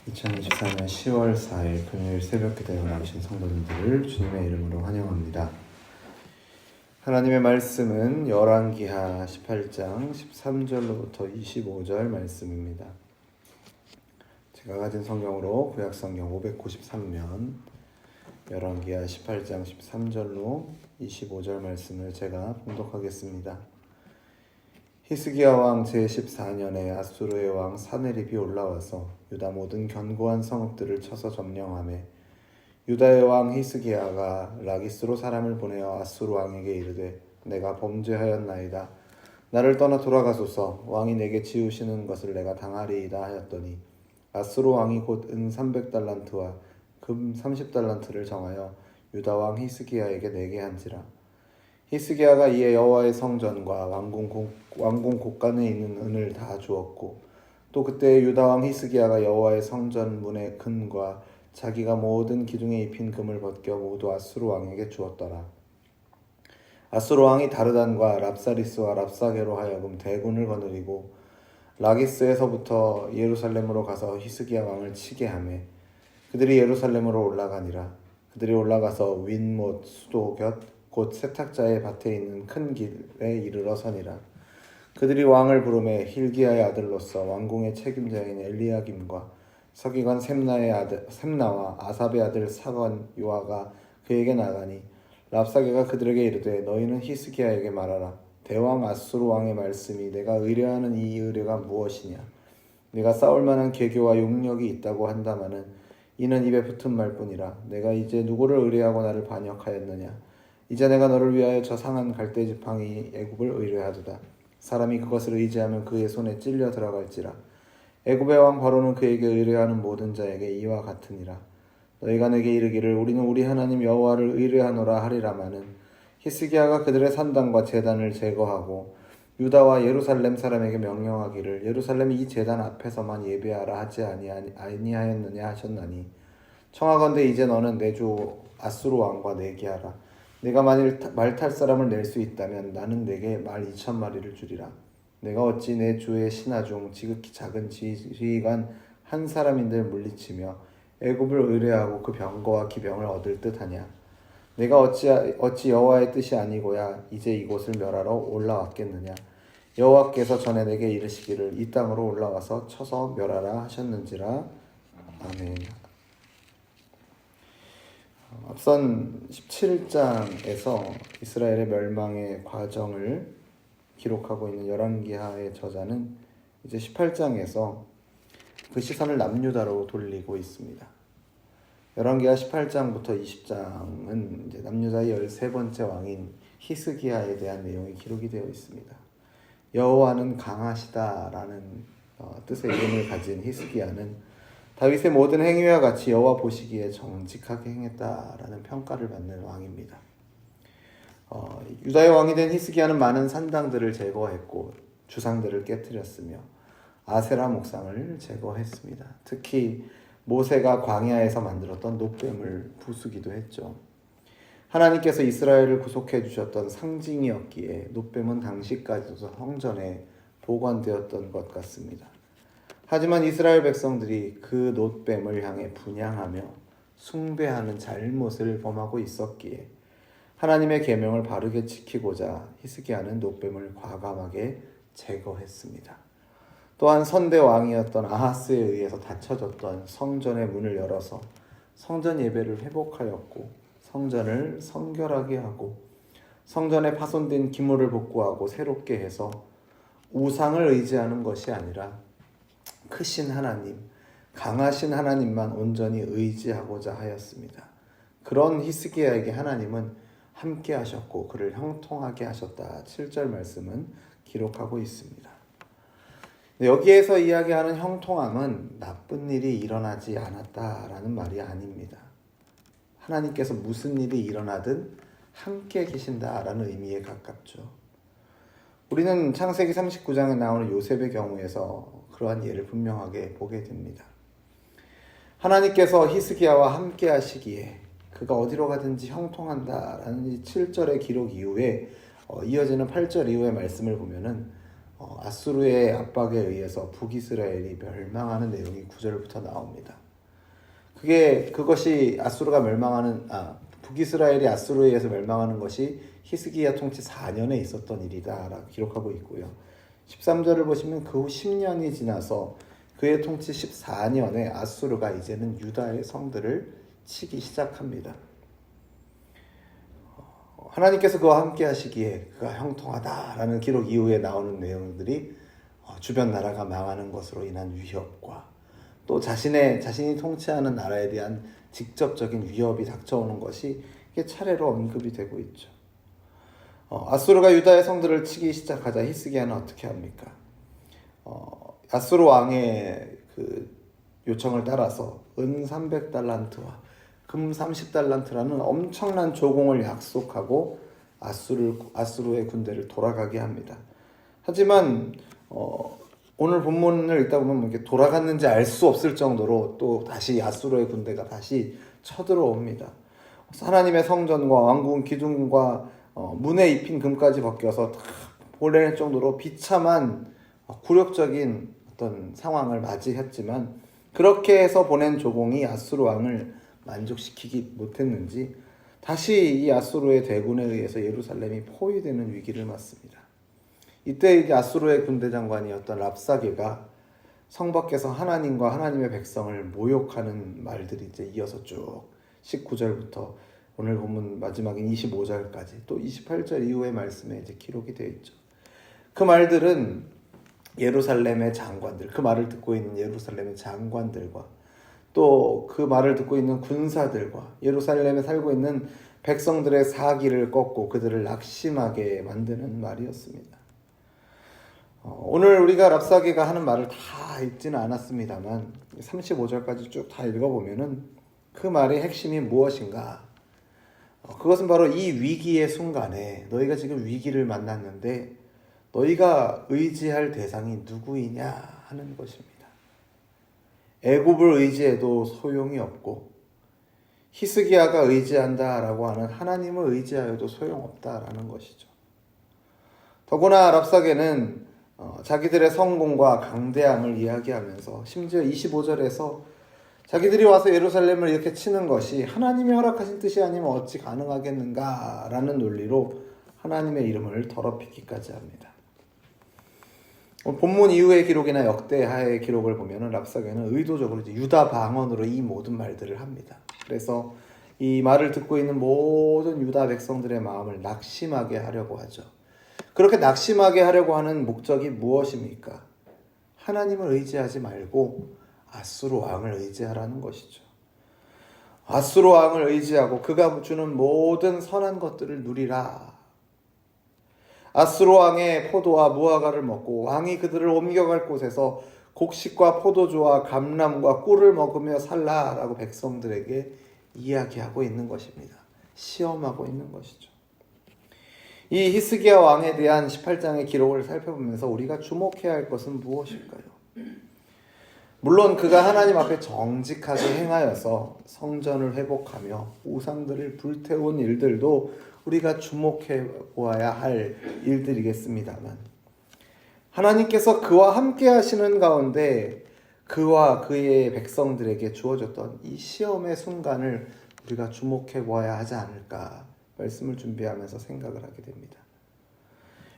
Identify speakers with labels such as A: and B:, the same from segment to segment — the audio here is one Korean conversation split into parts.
A: 2024년 10월 4일 금요일 새벽기도에 나오신 성도님들을 주님의 이름으로 환영합니다. 하나님의 말씀은 열왕기하 18장 13절로부터 25절 말씀입니다. 제가 가진 성경으로 구약성경 593면 열왕기하 18장 13절로 25절 말씀을 제가 봉독하겠습니다. 히스기야 왕 제14년에 아수르의 왕 사네립이 올라와서 유다 모든 견고한 성읍들을 쳐서 점령하매 유다의 왕 히스기야가 라기스로 사람을 보내어 아수르 왕에게 이르되 내가 범죄하였나이다. 나를 떠나 돌아가소서. 왕이 내게 지우시는 것을 내가 당하리이다 하였더니 아수르 왕이 곧 은 300달란트와 금 30달란트를 정하여 유다 왕 히스기야에게 내게 한지라. 히스기야가 이에 여호와의 성전과 왕궁 곳간에 있는 은을 다 주었고 또 그때 유다 왕 히스기야가 여호와의 성전 문의 근과 자기가 모든 기둥에 입힌 금을 벗겨 모두 아수르 왕에게 주었더라. 아수르 왕이 다르단과 랍사리스와 랍사게로 하여금 대군을 거느리고 라기스에서부터 예루살렘으로 가서 히스기야 왕을 치게 하매 그들이 예루살렘으로 올라가니라. 그들이 올라가서 윈못 수도 곁 곧 세탁자의 밭에 있는 큰 길에 이르러 서니라. 그들이 왕을 부르매 힐기야의 아들로서 왕궁의 책임자인 엘리야김과 서기관 셈나와 아삽의 아들 사건 요아가 그에게 나가니 랍사게가 그들에게 이르되 너희는 히스기야에게 말하라. 대왕 아수르 왕의 말씀이 내가 의뢰하는 이 의뢰가 무엇이냐. 내가 싸울 만한 계교와 용력이 있다고 한다마는 이는 입에 붙은 말뿐이라. 내가 이제 누구를 의뢰하고 나를 반역하였느냐. 이제 내가 너를 위하여 저 상한 갈대 지팡이 애굽을 의뢰하도다. 사람이 그것을 의지하면 그의 손에 찔려 들어갈지라. 애굽의 왕 바로는 그에게 의뢰하는 모든 자에게 이와 같으니라. 너희가 내게 이르기를 우리는 우리 하나님 여호와를 의뢰하노라 하리라마는 히스기야가 그들의 산당과 제단을 제거하고 유다와 예루살렘 사람에게 명령하기를 예루살렘 이 제단 앞에서만 예배하라 하지 아니하였느냐 하셨나니 청하건대 이제 너는 내 주 아수르 왕과 내기하라. 내가 만일 말 탈 사람을 낼 수 있다면 나는 내게 말 2,000마리를 주리라. 내가 어찌 내 주의 신하 중 지극히 작은 지휘관 한 사람인들 물리치며 애굽을 의뢰하고 그 병거와 기병을 얻을 듯하냐. 내가 어찌 여호와의 뜻이 아니고야 이제 이곳을 멸하러 올라왔겠느냐. 여호와께서 전에 내게 이르시기를 이 땅으로 올라와서 쳐서 멸하라 하셨는지라. 아멘. 앞선 17장에서 이스라엘의 멸망의 과정을 기록하고 있는 열왕기하의 저자는 이제 18장에서 그 시선을 남유다로 돌리고 있습니다. 열왕기하 18장부터 20장은 이제 남유다의 13번째 왕인 히스기야에 대한 내용이 기록이 되어 있습니다. 여호와는 강하시다라는 뜻의 이름을 가진 히스기야는 다윗의 모든 행위와 같이 여호와 보시기에 정직하게 행했다라는 평가를 받는 왕입니다. 유다의 왕이 된 히스기야는 많은 산당들을 제거했고 주상들을 깨뜨렸으며 아세라 목상을 제거했습니다. 특히 모세가 광야에서 만들었던 놋뱀을 부수기도 했죠. 하나님께서 이스라엘을 구속해 주셨던 상징이었기에 놋뱀은 당시까지도 성전에 보관되었던 것 같습니다. 하지만 이스라엘 백성들이 그 놋뱀을 향해 분향하며 숭배하는 잘못을 범하고 있었기에 하나님의 계명을 바르게 지키고자 히스기야는 놋뱀을 과감하게 제거했습니다. 또한 선대 왕이었던 아하스에 의해서 닫혀졌던 성전의 문을 열어서 성전 예배를 회복하였고 성전을 성결하게 하고 성전에 파손된 기물을 복구하고 새롭게 해서 우상을 의지하는 것이 아니라 크신 하나님, 강하신 하나님만 온전히 의지하고자 하였습니다. 그런 히스기야에게 하나님은 함께 하셨고 그를 형통하게 하셨다. 7절 말씀은 기록하고 있습니다. 여기에서 이야기하는 형통함은 나쁜 일이 일어나지 않았다라는 말이 아닙니다. 하나님께서 무슨 일이 일어나든 함께 계신다라는 의미에 가깝죠. 우리는 창세기 39장에 나오는 요셉의 경우에서 그러한 예를 분명하게 보게 됩니다. 하나님께서 히스기야와 함께 하시기에 그가 어디로 가든지 형통한다라는 이 7절의 기록 이후에 이어지는 8절 이후의 말씀을 보면은 아수르의 압박에 의해서 북이스라엘이 멸망하는 내용이 9절부터 나옵니다. 그것이 북이스라엘이 아수르에 의해서 멸망하는 것이 히스기야 통치 4년에 있었던 일이다라고 기록하고 있고요. 13절을 보시면 그 후 10년이 지나서 그의 통치 14년에 아수르가 이제는 유다의 성들을 치기 시작합니다. 하나님께서 그와 함께 하시기에 그가 형통하다라는 기록 이후에 나오는 내용들이 주변 나라가 망하는 것으로 인한 위협과 또 자신이 통치하는 나라에 대한 직접적인 위협이 닥쳐오는 것이 이게 차례로 언급이 되고 있죠. 아수르가 유다의 성들을 치기 시작하자 히스기야는 어떻게 합니까? 아수르 왕의 그 요청을 따라서 은 300달란트와 금 30달란트라는 엄청난 조공을 약속하고 아수르의 군대를 돌아가게 합니다. 하지만 오늘 본문을 읽다 보면 이렇게 돌아갔는지 알 수 없을 정도로 또 다시 아수르의 군대가 다시 쳐들어옵니다. 하나님의 성전과 왕궁 기둥과 문에 입힌 금까지 벗겨서 다 보낼 정도로 비참한 굴욕적인 어떤 상황을 맞이했지만 그렇게 해서 보낸 조공이 아수르 왕을 만족시키지 못했는지 다시 이 아수르의 대군에 의해서 예루살렘이 포위되는 위기를 맞습니다. 이때 이제 아수르의 군대 장관이었던 랍사게가 성 밖에서 하나님과 하나님의 백성을 모욕하는 말들이 이제 이어서 쭉 19절부터 오늘 본문 마지막인 25절까지 또 28절 이후의 말씀에 이제 기록이 되어 있죠. 그 말들은 예루살렘의 장관들, 그 말을 듣고 있는 예루살렘의 장관들과 또 그 말을 듣고 있는 군사들과 예루살렘에 살고 있는 백성들의 사기를 꺾고 그들을 낙심하게 만드는 말이었습니다. 오늘 우리가 랍사게가 하는 말을 다 읽지는 않았습니다만 35절까지 쭉 다 읽어보면은 그 말의 핵심이 무엇인가? 그것은 바로 이 위기의 순간에 너희가 지금 위기를 만났는데 너희가 의지할 대상이 누구이냐 하는 것입니다. 애굽을 의지해도 소용이 없고 히스기야가 의지한다라고 하는 하나님을 의지하여도 소용없다라는 것이죠. 더구나 랍사게는 자기들의 성공과 강대함을 이야기하면서 심지어 25절에서 자기들이 와서 예루살렘을 이렇게 치는 것이 하나님이 허락하신 뜻이 아니면 어찌 가능하겠는가라는 논리로 하나님의 이름을 더럽히기까지 합니다. 본문 이후의 기록이나 역대하의 기록을 보면 랍사게는 의도적으로 이제 유다 방언으로 이 모든 말들을 합니다. 그래서 이 말을 듣고 있는 모든 유다 백성들의 마음을 낙심하게 하려고 하죠. 그렇게 낙심하게 하려고 하는 목적이 무엇입니까? 하나님을 의지하지 말고 아수르 왕을 의지하라는 것이죠. 아수르 왕을 의지하고 그가 주는 모든 선한 것들을 누리라. 아수르 왕의 포도와 무화과를 먹고 왕이 그들을 옮겨갈 곳에서 곡식과 포도주와 감람과 꿀을 먹으며 살라라고 백성들에게 이야기하고 있는 것입니다. 시험하고 있는 것이죠. 이 히스기야 왕에 대한 18장의 기록을 살펴보면서 우리가 주목해야 할 것은 무엇일까요? 물론 그가 하나님 앞에 정직하게 행하여서 성전을 회복하며 우상들을 불태운 일들도 우리가 주목해 보아야 할 일들이겠습니다만 하나님께서 그와 함께 하시는 가운데 그와 그의 백성들에게 주어졌던 이 시험의 순간을 우리가 주목해 보아야 하지 않을까 말씀을 준비하면서 생각을 하게 됩니다.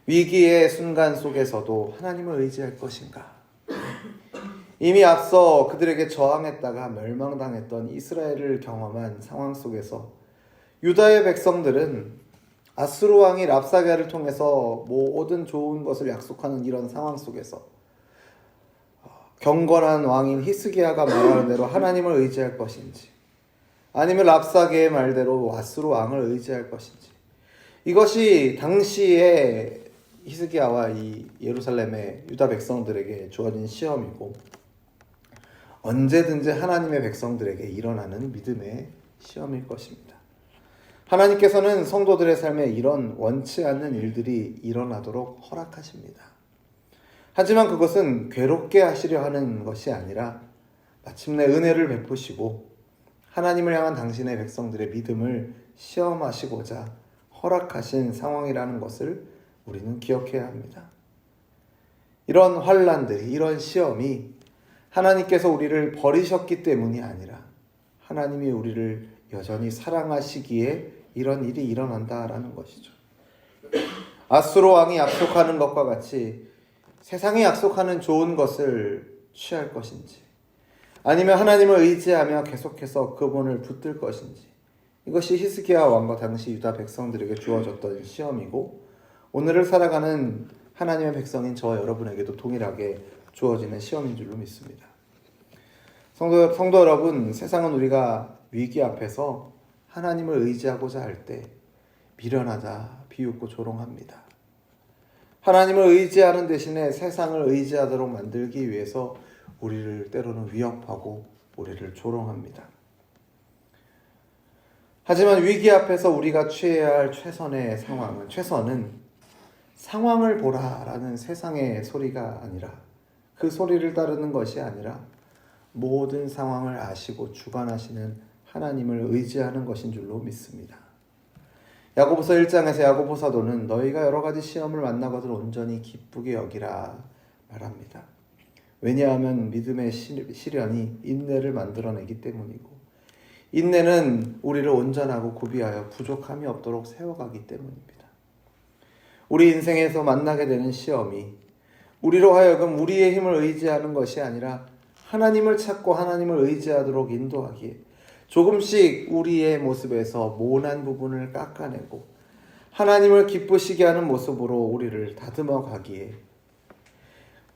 A: 위기의 순간 속에서도 하나님을 의지할 것인가? 이미 앞서 그들에게 저항했다가 멸망당했던 이스라엘을 경험한 상황 속에서 유다의 백성들은 아수르 왕이 랍사게를 통해서 모든 좋은 것을 약속하는 이런 상황 속에서 경건한 왕인 히스기야가 말하는 대로 하나님을 의지할 것인지 아니면 랍사게의 말대로 아수르 왕을 의지할 것인지 이것이 당시에 히스기야와 이 예루살렘의 유다 백성들에게 주어진 시험이고 언제든지 하나님의 백성들에게 일어나는 믿음의 시험일 것입니다. 하나님께서는 성도들의 삶에 이런 원치 않는 일들이 일어나도록 허락하십니다. 하지만 그것은 괴롭게 하시려 하는 것이 아니라 마침내 은혜를 베푸시고 하나님을 향한 당신의 백성들의 믿음을 시험하시고자 허락하신 상황이라는 것을 우리는 기억해야 합니다. 이런 환난들이, 이런 시험이 하나님께서 우리를 버리셨기 때문이 아니라 하나님이 우리를 여전히 사랑하시기에 이런 일이 일어난다라는 것이죠. 아수르 왕이 약속하는 것과 같이 세상이 약속하는 좋은 것을 취할 것인지, 아니면 하나님을 의지하며 계속해서 그분을 붙들 것인지, 이것이 히스기야 왕과 당시 유다 백성들에게 주어졌던 시험이고, 오늘을 살아가는 하나님의 백성인 저와 여러분에게도 동일하게 주어지는 시험인 줄로 믿습니다. 성도 여러분, 세상은 우리가 위기 앞에서 하나님을 의지하고자 할 때 미련하다, 비웃고 조롱합니다. 하나님을 의지하는 대신에 세상을 의지하도록 만들기 위해서 우리를 때로는 위협하고 우리를 조롱합니다. 하지만 위기 앞에서 우리가 취해야 할 최선의 최선은 상황을 보라라는 세상의 소리가 아니라, 그 소리를 따르는 것이 아니라 모든 상황을 아시고 주관하시는 하나님을 의지하는 것인 줄로 믿습니다. 야고보서 1장에서 야고보 사도는 너희가 여러 가지 시험을 만나거든 온전히 기쁘게 여기라 말합니다. 왜냐하면 믿음의 시련이 인내를 만들어내기 때문이고, 인내는 우리를 온전하고 구비하여 부족함이 없도록 세워가기 때문입니다. 우리 인생에서 만나게 되는 시험이 우리로 하여금 우리의 힘을 의지하는 것이 아니라 하나님을 찾고 하나님을 의지하도록 인도하기에 조금씩 우리의 모습에서 모난 부분을 깎아내고 하나님을 기쁘시게 하는 모습으로 우리를 다듬어 가기에,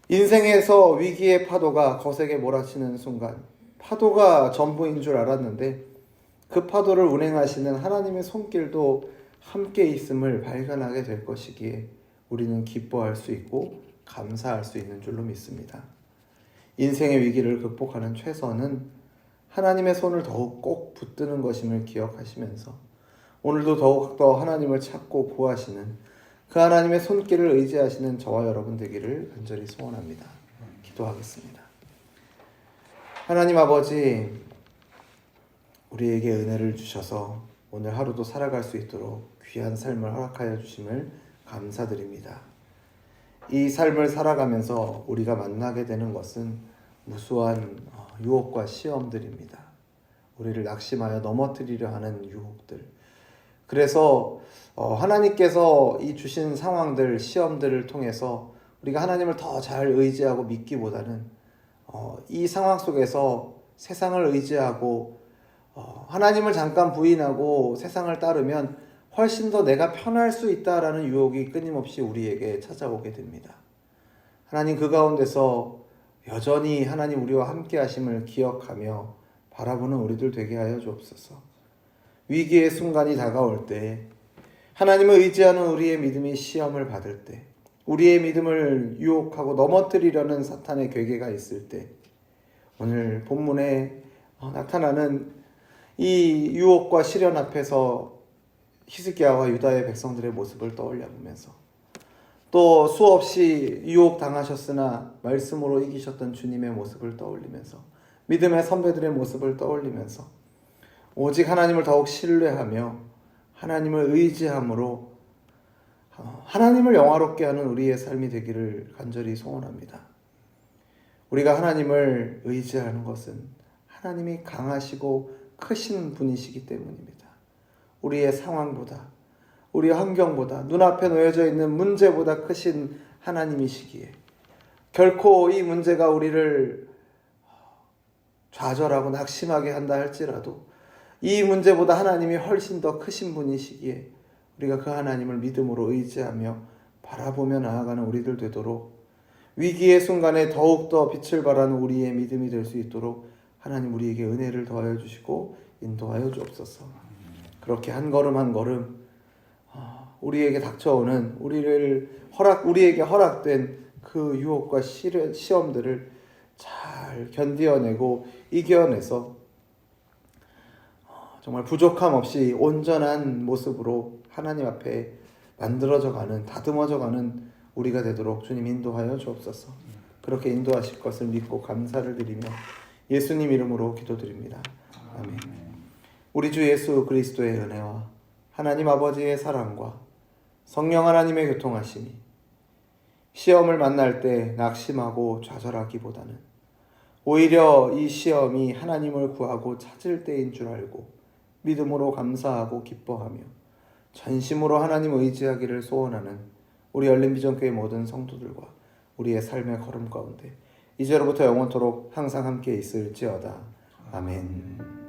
A: 인생에서 위기의 파도가 거세게 몰아치는 순간 파도가 전부인 줄 알았는데 그 파도를 운행하시는 하나님의 손길도 함께 있음을 발견하게 될 것이기에 우리는 기뻐할 수 있고 감사할 수 있는 줄로 믿습니다. 인생의 위기를 극복하는 최선은 하나님의 손을 더욱 꼭 붙드는 것임을 기억하시면서 오늘도 더욱더 하나님을 찾고 구하시는 그 하나님의 손길을 의지하시는 저와 여러분 되기를 간절히 소원합니다. 기도하겠습니다. 하나님 아버지, 우리에게 은혜를 주셔서 오늘 하루도 살아갈 수 있도록 귀한 삶을 허락하여 주심을 감사드립니다. 이 삶을 살아가면서 우리가 만나게 되는 것은 무수한 유혹과 시험들입니다. 우리를 낙심하여 넘어뜨리려 하는 유혹들. 그래서 하나님께서 이 주신 상황들, 시험들을 통해서 우리가 하나님을 더 잘 의지하고 믿기보다는 이 상황 속에서 세상을 의지하고 하나님을 잠깐 부인하고 세상을 따르면 훨씬 더 내가 편할 수 있다라는 유혹이 끊임없이 우리에게 찾아오게 됩니다. 하나님, 그 가운데서 여전히 하나님 우리와 함께 하심을 기억하며 바라보는 우리들 되게 하여 주옵소서. 위기의 순간이 다가올 때, 하나님을 의지하는 우리의 믿음이 시험을 받을 때, 우리의 믿음을 유혹하고 넘어뜨리려는 사탄의 괴계가 있을 때, 오늘 본문에 나타나는 이 유혹과 시련 앞에서 히스기야와 유다의 백성들의 모습을 떠올려 보면서, 또 수없이 유혹당하셨으나 말씀으로 이기셨던 주님의 모습을 떠올리면서, 믿음의 선배들의 모습을 떠올리면서 오직 하나님을 더욱 신뢰하며 하나님을 의지함으로 하나님을 영화롭게 하는 우리의 삶이 되기를 간절히 소원합니다. 우리가 하나님을 의지하는 것은 하나님이 강하시고 크신 분이시기 때문입니다. 우리의 상황보다, 우리의 환경보다, 눈앞에 놓여져 있는 문제보다 크신 하나님이시기에 결코 이 문제가 우리를 좌절하고 낙심하게 한다 할지라도 이 문제보다 하나님이 훨씬 더 크신 분이시기에 우리가 그 하나님을 믿음으로 의지하며 바라보며 나아가는 우리들 되도록, 위기의 순간에 더욱더 빛을 발하는 우리의 믿음이 될 수 있도록 하나님 우리에게 은혜를 더하여 주시고 인도하여 주옵소서. 그렇게 한 걸음 한 걸음 우리에게 닥쳐오는 우리에게 허락된 그 유혹과 시험들을 잘 견디어내고 이겨내서 정말 부족함 없이 온전한 모습으로 하나님 앞에 만들어져가는, 다듬어져가는 우리가 되도록 주님 인도하여 주옵소서. 그렇게 인도하실 것을 믿고 감사를 드리며 예수님 이름으로 기도드립니다. 아멘. 우리 주 예수 그리스도의 은혜와 하나님 아버지의 사랑과 성령 하나님의 교통하심이 시험을 만날 때 낙심하고 좌절하기보다는 오히려 이 시험이 하나님을 구하고 찾을 때인 줄 알고 믿음으로 감사하고 기뻐하며 전심으로 하나님 의지하기를 소원하는 우리 열린비전교회 모든 성도들과 우리의 삶의 걸음 가운데 이제로부터 영원토록 항상 함께 있을지어다. 아멘.